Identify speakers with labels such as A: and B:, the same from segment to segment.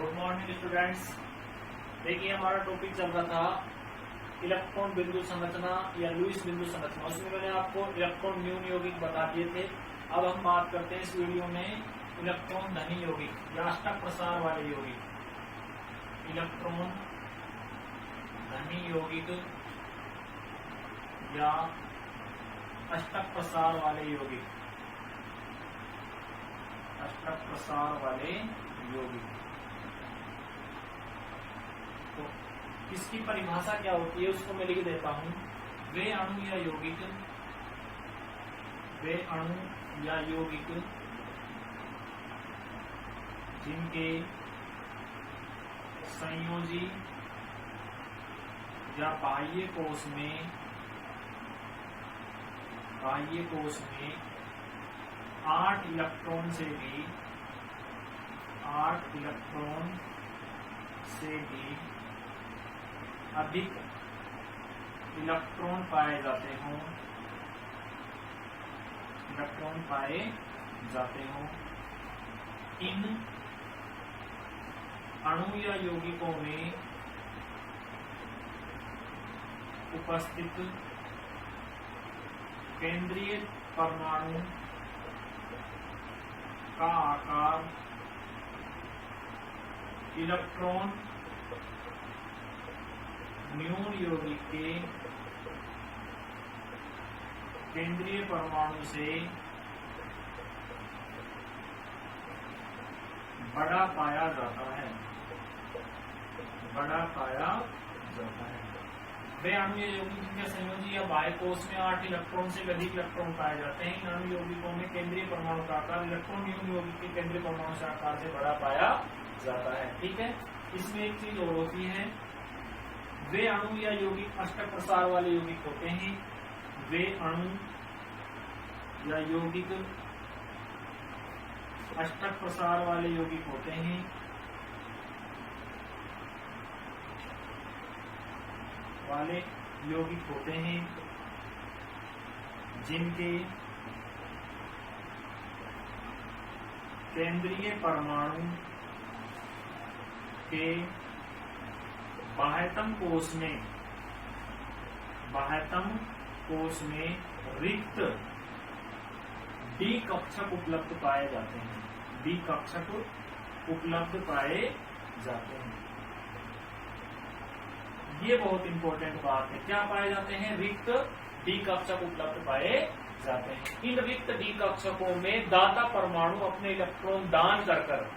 A: Good morning students. देखिए हमारा topic चल रहा था इलेक्ट्रॉन बिंदु संरचना या लुईस बिंदु संरचना। उसमें मैंने आपको इलेक्ट्रॉन न्यून यौगिक बता दिए थे। अब हम बात करते हैं इस वीडियो में इलेक्ट्रॉन धनी यौगिक या अष्टक प्रसार वाले यौगिक। इलेक्ट्रॉन धनी यौगिक या अष्टक प्रसार वाले यौगिक। अष्टक प्रसार वाले यौगिक तो इसकी परिभाषा क्या होती है उसको मैं लिख देता हूं। वे अणु या यौगिक, वे अणु या यौगिक जिनके संयोजी या बाह्य कोश में 8 इलेक्ट्रॉन से भी 8 इलेक्ट्रॉन से भी अधिक इलेक्ट्रॉन पाए जाते हों, इलेक्ट्रॉन पाए जाते हों। इन अणु या यौगिकों में उपस्थित केंद्रीय परमाणु का आकार इलेक्ट्रॉन न्यून यौगिक के केंद्रीय परमाणु से बड़ा पाया जाता है, बड़ा पाया जाता है। वे अणु या यौगिक जिनके संयोजी या बाह्य कोश में 8 इलेक्ट्रॉन से अधिक इलेक्ट्रॉन पाए जाते हैं। इन अणु यौगिकों में केंद्रीय परमाणु का आकार इलेक्ट्रॉन न्यून यौगिक के केंद्रीय परमाणु से आकार से बड़ा पाया जाता है। ठीक है, इसमें एक चीज और होती है, वे अणु या यौगिक अष्टक प्रसार वाले यौगिक होते हैं। वे अणु या यौगिक अष्टक प्रसार वाले यौगिक होते हैं जिनके केंद्रीय परमाणु के बाह्यतम कोश में रिक्त डी कक्षक उपलब्ध पाए जाते हैं, डी कक्षक उपलब्ध पाए जाते हैं। ये बहुत इंपॉर्टेंट बात है। क्या पाए जाते हैं? रिक्त डी कक्षक उपलब्ध पाए जाते हैं। इन रिक्त डी कक्षकों में दाता परमाणु अपने इलेक्ट्रॉन दान कर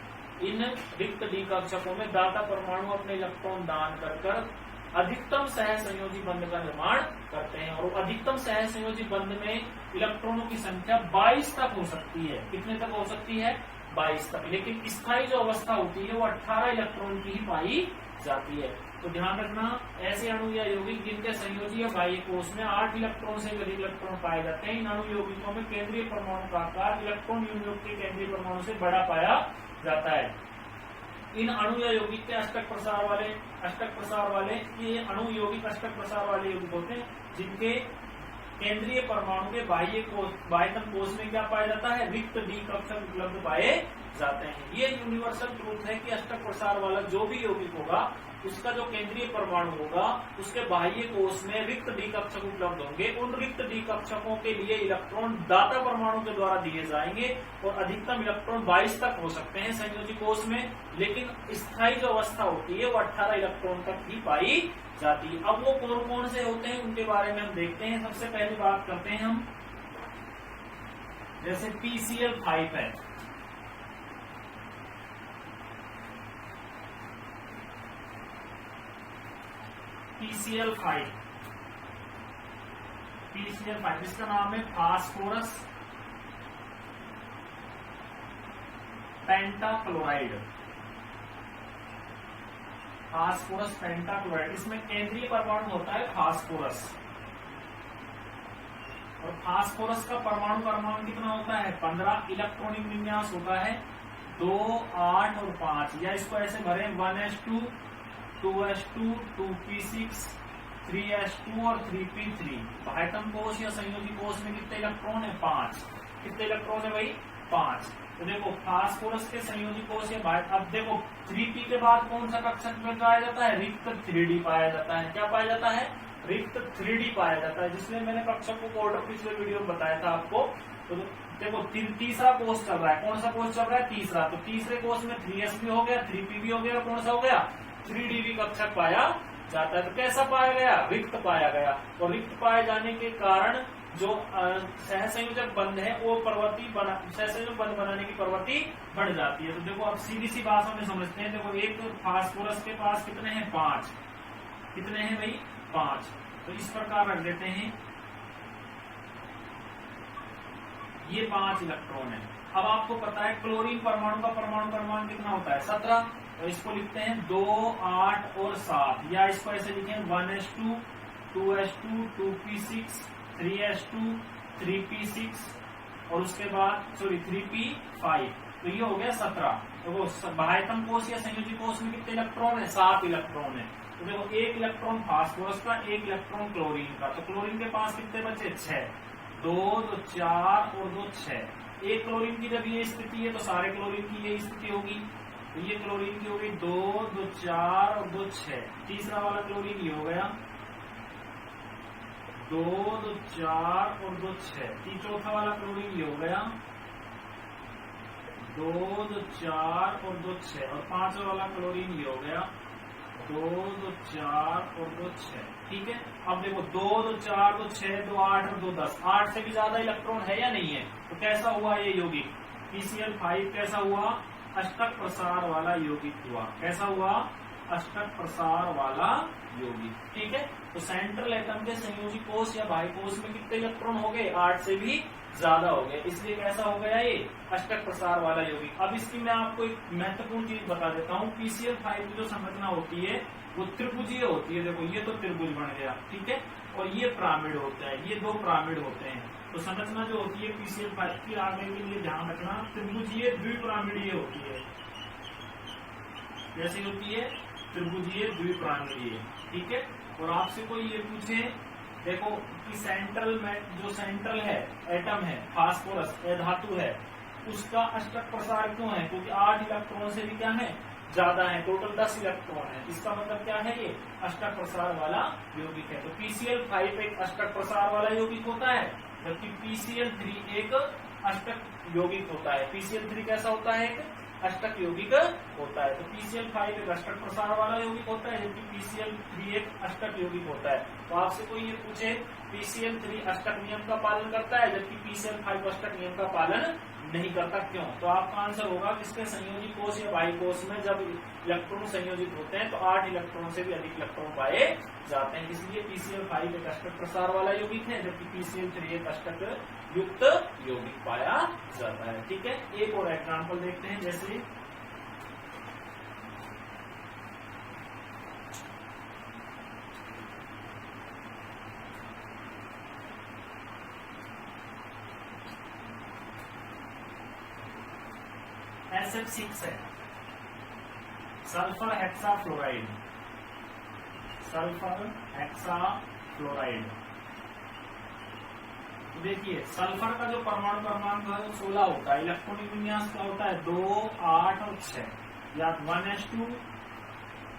A: इन रिक्त डी कक्षकों में दाता परमाणु अपने इलेक्ट्रॉन दान कर अधिकतम सहसंयोजी बंध का निर्माण करते हैं। और अधिकतम सहसंयोजी बंध में इलेक्ट्रॉनों की संख्या 22 तक हो सकती है। कितने तक हो सकती है? 22 तक। लेकिन स्थायी जो अवस्था होती है वो 18 इलेक्ट्रॉन की ही पाई जाती है। तो ध्यान रखना, ऐसे अणु या यौगिक जिनके संयोजी या बाह्य कोश में 8 इलेक्ट्रॉन से अधिक इलेक्ट्रॉन पाए जाते हैं। इन अणु यौगिकों में केंद्रीय परमाणु का आकार इलेक्ट्रॉन न्यून यौगिक के केंद्रीय परमाणु से बड़ा पाया जाता है। इन अणु या यौगिक के अष्टक प्रसार वाले ये अणु यौगिक अष्टक प्रसार वाले यौगिक होते हैं जिनके केंद्रीय परमाणु के बाह्यतम कोश में क्या पाया जाता है? रिक्त डी कक्षक उपलब्ध पाए जाते हैं। ये यूनिवर्सल ट्रूथ है कि अष्टक प्रसार वाला जो भी यौगिक होगा उसका जो केंद्रीय परमाणु होगा उसके बाह्य कोश में रिक्त डी कक्षक उपलब्ध होंगे। उन रिक्त डी कक्षकों के लिए इलेक्ट्रॉन दाता परमाणु के द्वारा दिए जाएंगे और अधिकतम इलेक्ट्रॉन 22 तक हो सकते हैं संयोजी कोश में। लेकिन स्थायी जो अवस्था होती है वो 18 इलेक्ट्रॉन तक ही पाई जाती है। अब वो कौन कौन से होते हैं उनके बारे में हम देखते हैं। सबसे पहले बात करते हैं हम, जैसे PCl5 है। PCl5 इसका नाम है फास्फोरस पेंटाक्लोराइड। फास्फोरस पेंटाक्लोराइड, इसमें केंद्रीय परमाणु होता है फास्फोरस। और फास्फोरस का परमाणु क्रमांक कितना होता है? 15 इलेक्ट्रॉनिक विन्यास होता है 2, 8 और 5। या इसको ऐसे भरे 1s2, 2s2, 2p6, 3s2 और 3p3। बाह्यतम कोश या संयोजी कोश में कितने इलेक्ट्रॉन है? 5। कितने इलेक्ट्रॉन है भाई? 5। तो देखो फास्फोरस के संयोजी कोष या बाह्य, अब देखो 3p के बाद कौन सा कक्षक में पाया जाता है? रिक्त 3d पाया जाता है। क्या पाया जाता है? रिक्त 3d पाया जाता है, जिसमें मैंने कक्षकों को ऑर्डर पिछले वीडियो में बताया था आपको। तो देखो तीसरा कोष चल रहा है, कौन सा कोष चल रहा है? तीसरा। तो तीसरे कोष में 3s भी हो गया, 3p भी हो गया, कौन सा हो गया? 3d भी कक्षक पाया जाता है। तो कैसा पाया गया? रिक्त पाया गया। और रिक्त पाए जाने के कारण जो सहसंयोजक बंध है वो सहसंयोजक बंध बनाने की प्रवृत्ति बढ़ जाती है। तो देखो अब सीधी सी भाषा में समझते हैं। देखो एक फास्फोरस के पास कितने हैं? 5। कितने हैं भाई? 5। तो इस प्रकार रख देते हैं, ये 5 इलेक्ट्रॉन है। अब आपको पता है क्लोरीन परमाणु का परमाणु क्रमांक कितना होता है? 17। तो इसको लिखते हैं 2, 8 और 7, या इसको ऐसे लिखें 1s2, 2s2, 2p6, 3s2, 3p6 और उसके बाद 3p5। तो ये हो गया 17। तो वो बाह्यतम कोष या संयोजी कोष में कितने इलेक्ट्रॉन है? 7 इलेक्ट्रॉन है। तो देखो 1 इलेक्ट्रॉन फास्फोरस का, 1 इलेक्ट्रॉन क्लोरीन का। तो क्लोरीन के पास कितने बचे? 6। 2, 2, 4 और 2, 6। एक क्लोरीन की जब ये स्थिति है तो सारे क्लोरीन की ये स्थिति होगी। तो ये क्लोरीन की हो गई 2, 2, 4 और 2, 6। तीसरा वाला क्लोरीन ये हो गया 2, 2, 4 और 2, 6। चौथा वाला क्लोरीन ये हो गया 2, 2, 4 और 2, 6। और पांचवा वाला क्लोरीन ये हो गया 2, 2, 4 और 2, 6। ठीक है। अब देखो 2, 2, 4, 2, 6, 2, 8 और 2, 10। 8 से भी ज्यादा इलेक्ट्रॉन है या नहीं है? तो कैसा हुआ ये यौगिक? PCl5 कैसा हुआ? अष्टक प्रसार वाला यौगिक हुआ। कैसा हुआ? अष्टक प्रसार वाला यौगिक। ठीक है। तो सेंट्रल एटम के संयोजी कोष या बाह्य कोष में कितने इलेक्ट्रॉन हो गए? 8 से भी ज्यादा हो गए, इसलिए कैसा हो गया ये? अष्टक प्रसार वाला यौगिक। अब इसकी मैं आपको एक महत्वपूर्ण चीज बता देता हूँ। PCl5 की जो संरचना होती है वो त्रिभुजीय होती है। देखो ये तो त्रिभुज बन गया, ठीक है, और ये पिरामिड होता है, ये 2 पिरामिड होते हैं। तो संरचना जो होती है PCl5 की, आगे के लिए ध्यान रखना, त्रिभुजीय द्विपिरामिडीय होती है। कैसी होती है? त्रिभुजीय द्विपिरामिडीय। ठीक है। और आपसे कोई ये पूछे, देखो कि सेंट्रल में जो सेंट्रल है एटम है फास्फोरस, धातु है, उसका अष्टक प्रसार क्यों है? क्योंकि 8 इलेक्ट्रॉन से भी क्या है? ज्यादा है। टोटल 10 इलेक्ट्रॉन है। इसका मतलब क्या है? ये अष्टक प्रसार वाला यौगिक है। तो PCl5 एक अष्टक प्रसार वाला यौगिक होता है, जबकि PCl3 एक अष्टक यौगिक होता है। PCl3 कैसा होता है? एक अष्टक यौगिक होता है। तो PCl5 एक अष्टक प्रसार वाला यौगिक होता है, जबकि PCl3 एक अष्टक यौगिक होता है। तो आपसे कोई ये पूछे PCl3 अष्टक नियम का पालन करता है, जबकि PCl5 अष्टक नियम का पालन नहीं करता, क्यों? तो आपका आंसर होगा जिसके संयोजी कोष या बाह्य कोष में जब इलेक्ट्रॉन संयोजित होते हैं तो 8 इलेक्ट्रॉन से भी अधिक इलेक्ट्रॉन पाए जाते हैं। इसलिए PCl5 एक अष्टक प्रसार वाला यौगिक है, जबकि PCl3 एक अष्टक युक्त यौगिक पाया जाता है। ठीक है। एक और एग्जाम्पल देखते हैं, जैसे SF6 है, सल्फर हेक्साफ्लोराइड। Sulphur hexafluoride. तो देखिए सल्फर का जो परमाणु क्रमांक है वो 16 होता है। इलेक्ट्रॉनिक विन्यास क्या होता है? 2, 8 और 6, या 1s2,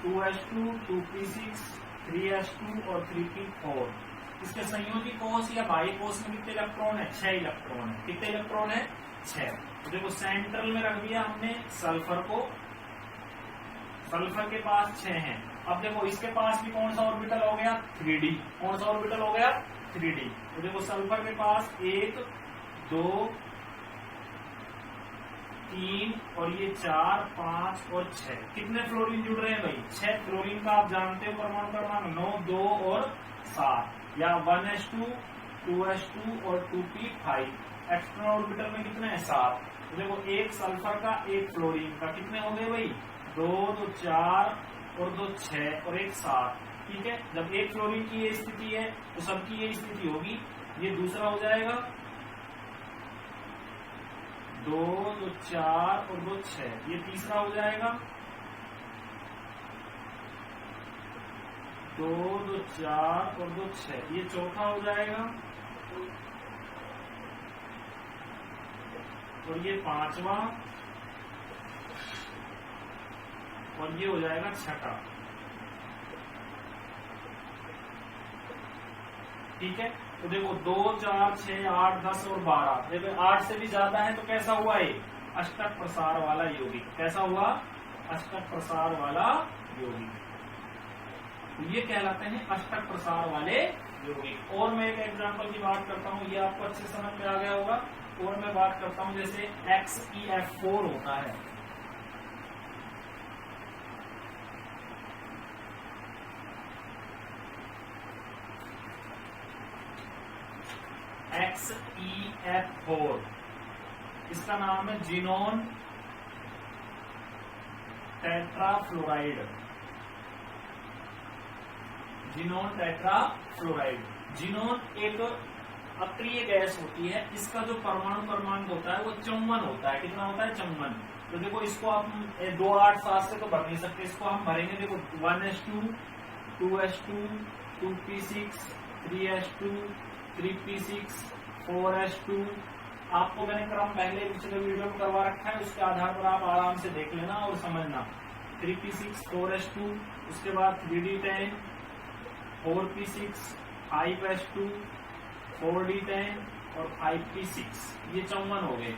A: 2s2, 2p6, 3s2 और 3p4। इसके संयोजी कोष या बाह्य कोष में कितने इलेक्ट्रॉन है? 6 इलेक्ट्रॉन है। कितने इलेक्ट्रॉन है? 6। तो देखो सेंट्रल में रख दिया हमने सल्फर को, सल्फर के पास 6 हैं। अब देखो इसके पास भी कौन सा ऑर्बिटल हो गया? 3d। कौन सा ऑर्बिटल हो गया? 3d। तो देखो सल्फर के पास 1, 2, 3 और ये 4, 5 और 6। कितने फ्लोरीन जुड़ रहे हैं भाई? 6 फ्लोरीन का आप जानते हो परमाणु क्रमांक 9, 2 और 7, या 1s2, 2s2 और 2p5। एक्सटर्नल ऑर्बिटल में कितने हैं? 7। तो देखो एक सल्फर का, एक फ्लोरीन का, कितने हो गए भाई? 2, 2, 4 और 2, 6 और 1, 7। ठीक है। जब एक फ्लोरीन की ये स्थिति है तो सबकी ये स्थिति होगी। ये दूसरा हो जाएगा 2, 2, 4 और 2, 6। ये तीसरा हो जाएगा 2, 2, 4 और 2, 6। ये चौथा हो जाएगा और ये 5वां और ये हो जाएगा 6ठा। ठीक है, तो देखो 2, 4, 6, 8, 10 और 12। देखो 8 से भी ज्यादा है तो कैसा हुआ ये अष्टक प्रसार वाला यौगिक। कैसा हुआ अष्टक प्रसार वाला यौगिक। तो ये कहलाते हैं अष्टक प्रसार वाले यौगिक। और मैं एक एग्जांपल की बात करता हूँ, ये आपको अच्छे समझ में आ गया होगा। और मैं बात करता हूँ जैसे XeF4 होता है। XeF4 इसका नाम है xenon tetrafluoride. Xenon tetrafluoride. Xenon एक अक्रिय गैस होती है। इसका जो परमाणु क्रमांक होता है वो 54 होता है। कितना होता है 54। तो देखो इसको आप 2, 8, 7 से तो भर नहीं सकते, इसको हम भरेंगे। देखो 1s2, 2s2, 2p6, 3s2, 3p6, 4s2। आपको मैंने क्रम पहले पिछले वीडियो में करवा रखा है, उसके आधार पर आप आराम से देख लेना और समझना। 3p6, 4s2, उसके बाद 3d10, 4p6, 5s2, 4d10 और 5p6। ये 54 हो गए।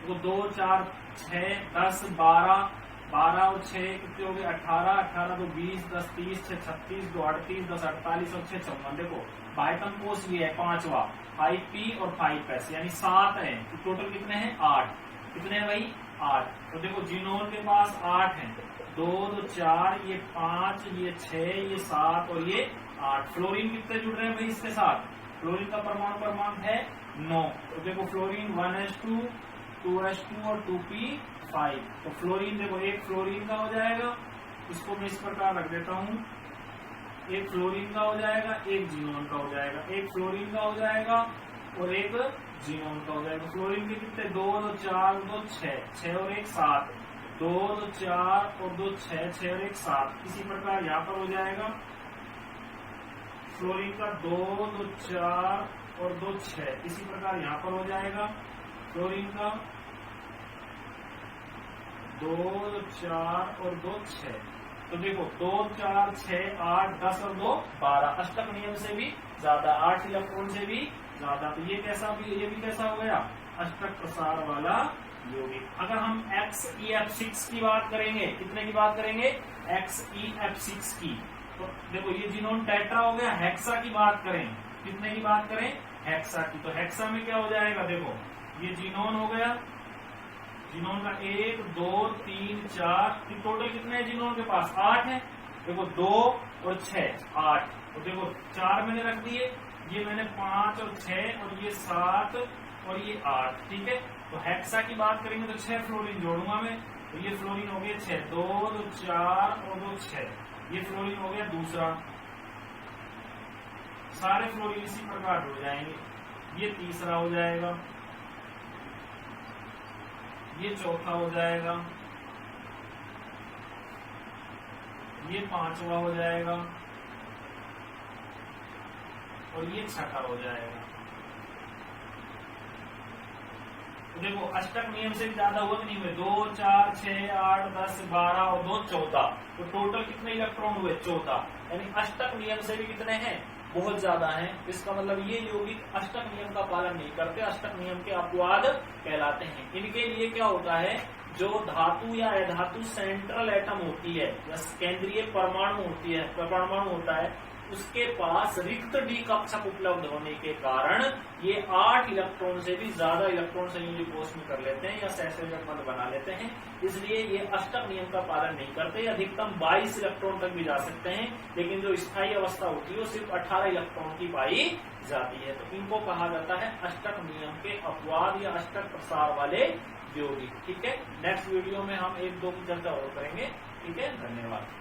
A: वो 2, 4, 6, 10, 12 और 6 कितने हो गए 18, 18 तो 20, 10, 30, 6, 36, 2, 38, 10, 48 और 6, 54। देखो बायतम कोष ये है 5वां, 5p और 5s यानी 7 है। तो टोटल कितने हैं 8। कितने हैं भाई 8। तो देखो जिनोन के पास 8 है। 2, 2, 4, ये 5, ये 6, ये 7 और ये 8। फ्लोरीन कितने जुड़ रहे हैं भाई इसके साथ। फ्लोरीन का परमाणु क्रमांक है 9। तो देखो फ्लोरीन 1s2, 2s2 और 2p5। तो फ्लोरीन देखो एक फ्लोरीन का हो जाएगा, इसको मैं इस प्रकार रख देता हूं। एक फ्लोरीन का हो जाएगा, एक जीनोन का हो जाएगा। एक फ्लोरीन का हो जाएगा और एक जीनोन का हो जाएगा। फ्लोरीन के कितने 2, 2, 4, 2, 6, 6 और 1 7। 2, 2, 4 और 2 6, 6 और 1 7। इसी प्रकार यहाँ पर हो जाएगा फ्लोरीन का 2, 2, 4 और 2 6। इसी प्रकार यहाँ पर हो जाएगा फ्लोरीन का 2, 4 और 2 6। तो देखो 2, 4, 6, 8, 10 और 2 12। अष्टक नियम से भी ज्यादा, 8 इलेक्ट्रॉन से भी ज्यादा। तो ये भी कैसा हो गया अष्टक प्रसार वाला यौगिक। अगर हम XeF6 की बात करेंगे, कितने की बात करेंगे XeF6 की। तो देखो ये जिनोन टेट्रा हो गया। हेक्सा की बात करें, कितने की बात करें हेक्सा की। तो हेक्सा में क्या हो जाएगा देखो ये जिनोन हो गया। जिनोन का 1, 2, 3, 4 टोटल कितने हैं जिनोन के पास 8 है। देखो 2 और 6 8। तो देखो 4 मैंने रख दिए, ये मैंने 5 और 6 और ये 7 और ये 8। ठीक है, तो हेक्सा की बात करेंगे तो 6 फ्लोरीन जोड़ूंगा मैं। तो ये फ्लोरीन हो गया 6, 2, 2, 4 और 2 6। ये फ्लोरीन हो गया दूसरा। सारे फ्लोरीन इसी प्रकार जुड़ जाएंगे। ये तीसरा हो जाएगा, ये चौथा हो जाएगा, ये 5वां हो जाएगा और ये 6ठा हो जाएगा। तो देखो अष्टक नियम से ज्यादा हुआ नहीं हुए। 2, 4, 6, 8, 10, 12 और 2 14। तो टोटल कितने इलेक्ट्रॉन हुए 14। यानी अष्टक नियम से भी कितने हैं बहुत ज्यादा है। इसका मतलब ये यौगिक अष्टक नियम का पालन नहीं करते, अष्टक नियम के अपवाद कहलाते हैं। इनके लिए क्या होता है जो धातु या अधातु सेंट्रल एटम होती है या केंद्रीय परमाणु होती है, परमाणु होता है, उसके पास रिक्त डी कक्षक उपलब्ध होने के कारण ये 8 इलेक्ट्रॉन से भी ज्यादा इलेक्ट्रॉन संयोजी कोष में कर लेते हैं या सहसंयोजक बंध बना लेते हैं। इसलिए ये अष्टक नियम का पालन नहीं करते। अधिकतम 22 इलेक्ट्रॉन तक भी जा सकते हैं, लेकिन जो स्थायी अवस्था होती है वो सिर्फ 18 इलेक्ट्रॉन की पाई जाती है। तो इनको कहा जाता है अष्टक नियम के अपवाद या अष्टक प्रसार वाले यौगिक। ठीक है, नेक्स्ट वीडियो में हम 1-2 की चर्चा और करेंगे। ठीक है, धन्यवाद।